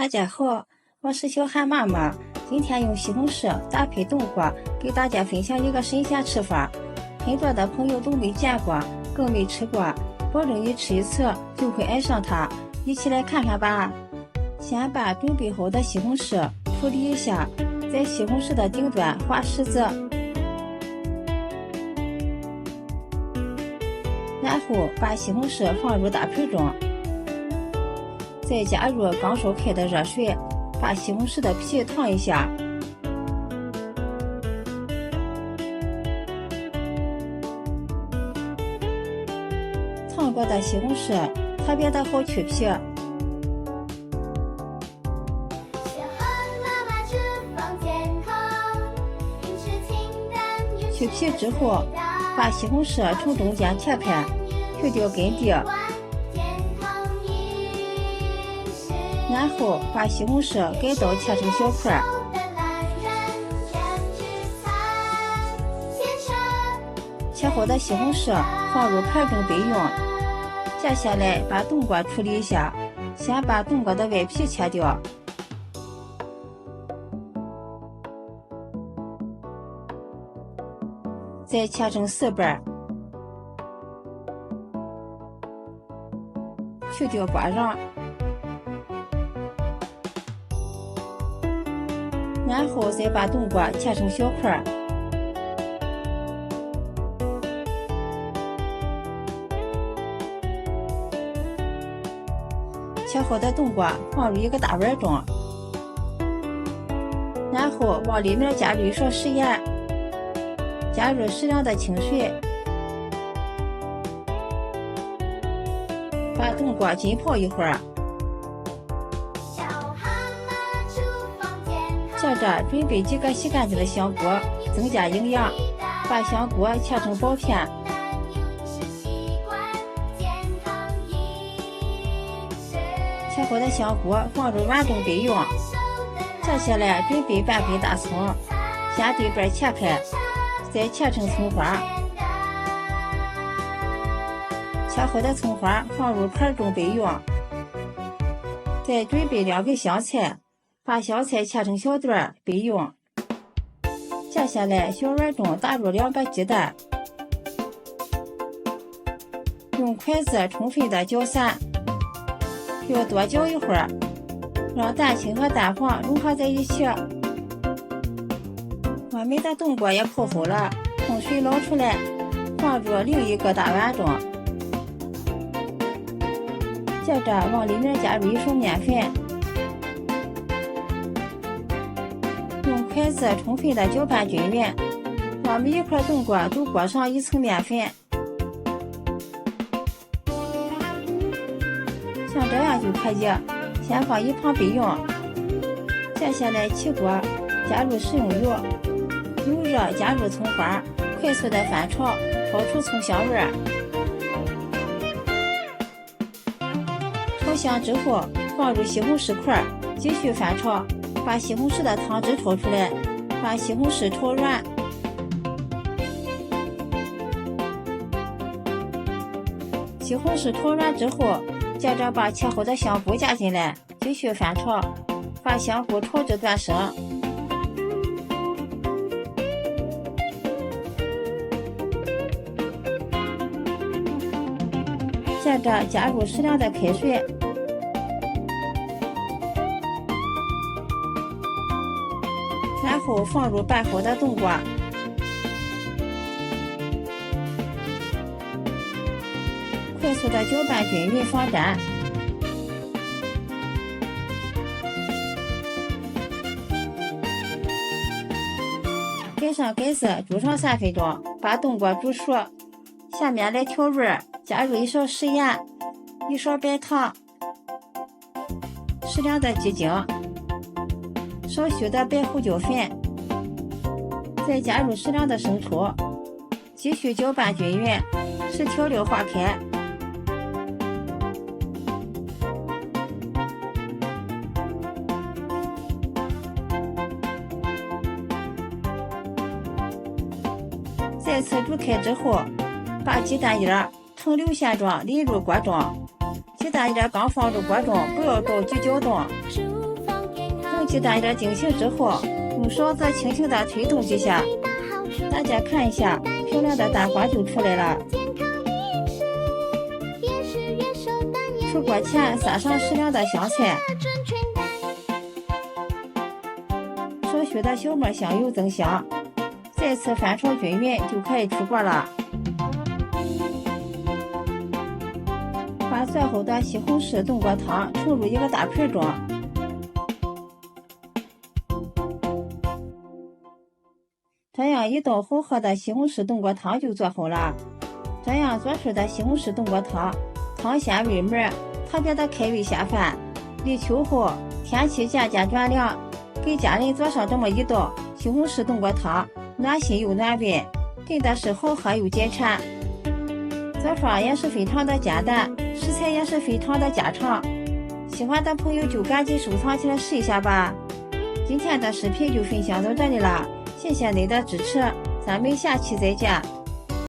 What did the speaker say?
大家好，我是小韩妈妈。今天用西红柿搭配冬瓜，给大家分享一个神仙吃法，很多的朋友都没见过，更没吃过，保证你吃一次就会爱上它。一起来看看吧。先把准备好的西红柿处理一下，在西红柿的顶端画十字，然后把西红柿放入大盆中，再加入刚烧开的热水，把西红柿的皮烫一下。烫过的西红柿特别的好去皮。去皮之后，把西红柿从中间切开，去掉根蒂，然后把西红柿改刀切成小块。切好的西红柿放入盘中备用。接下来把冬瓜处理一下，先把冬瓜的外皮切掉，再切成4瓣，去掉瓜瓤，然后再把冬瓜切成小块。切好的冬瓜放入一个大碗中，然后往里面加入1勺食盐，加入适量的清水，把冬瓜浸泡一会儿。接着准备几个洗干净的香菇，增加营养。把香菇切成薄片，切好的香菇放入碗中备用。接下来准备半根大葱，先对半切开，再切成葱花。切好的葱花放入盘中备用。再准备2根香菜，把香菜切成小段备用。接下来小碗中打入2个鸡蛋，用筷子充分的搅散，要多搅一会儿，让蛋清和蛋黄融合在一起。我们的冬瓜也泡好了，从水捞出来，放入另一个大碗中。接着往里面加入1勺面粉，用筷子充分的搅拌均匀，让每一块冬瓜都裹上1层面粉。像这样就可以，先放一旁备用。接下来起锅，加入食用油，油热加入葱花，快速的翻炒，炒出葱香味儿。炒香之后，放入西红柿块，继续翻炒，把西红柿的汤汁抽出来，把西红柿炒软。西红柿炒软之后，接着把切好的香菇加进来，继续翻炒，把香菇炒至断生。接着加入适量的开水，然后放入拌好的冬瓜，快速的搅拌均匀，防粘。盖上盖子，煮上3分钟，把冬瓜煮熟。下面来调味儿，加入1勺食盐，1勺白糖，适量的鸡精，少许的白胡椒粉，再加入适量的生抽，继续搅拌均匀，使调料化开。再次煮开之后，把鸡蛋液呈流线状淋入锅中，鸡蛋液刚放入锅中，不要着急搅动。鸡蛋的定型之后，用勺子轻轻地推动几下，大家看一下，漂亮的蛋花就出来了。出锅前撒上适量的香菜，少许的小麦香油增香，再次翻炒均匀就可以出锅了。把做好的西红柿炖锅汤盛入一个大盆中，这样一道好喝的西红柿炖锅汤就做好了。这样做出的西红柿炖锅汤，汤鲜味美，特别的开胃下饭。立秋后天气渐渐转凉，给家人做上这么一道西红柿炖锅汤，暖心又暖胃，真的是好喝又解馋。做法也是非常的简单，食材也是非常的家常。喜欢的朋友就赶紧收藏起来试一下吧。今天的视频就分享到这里了，谢谢你的支持，咱们下期再见。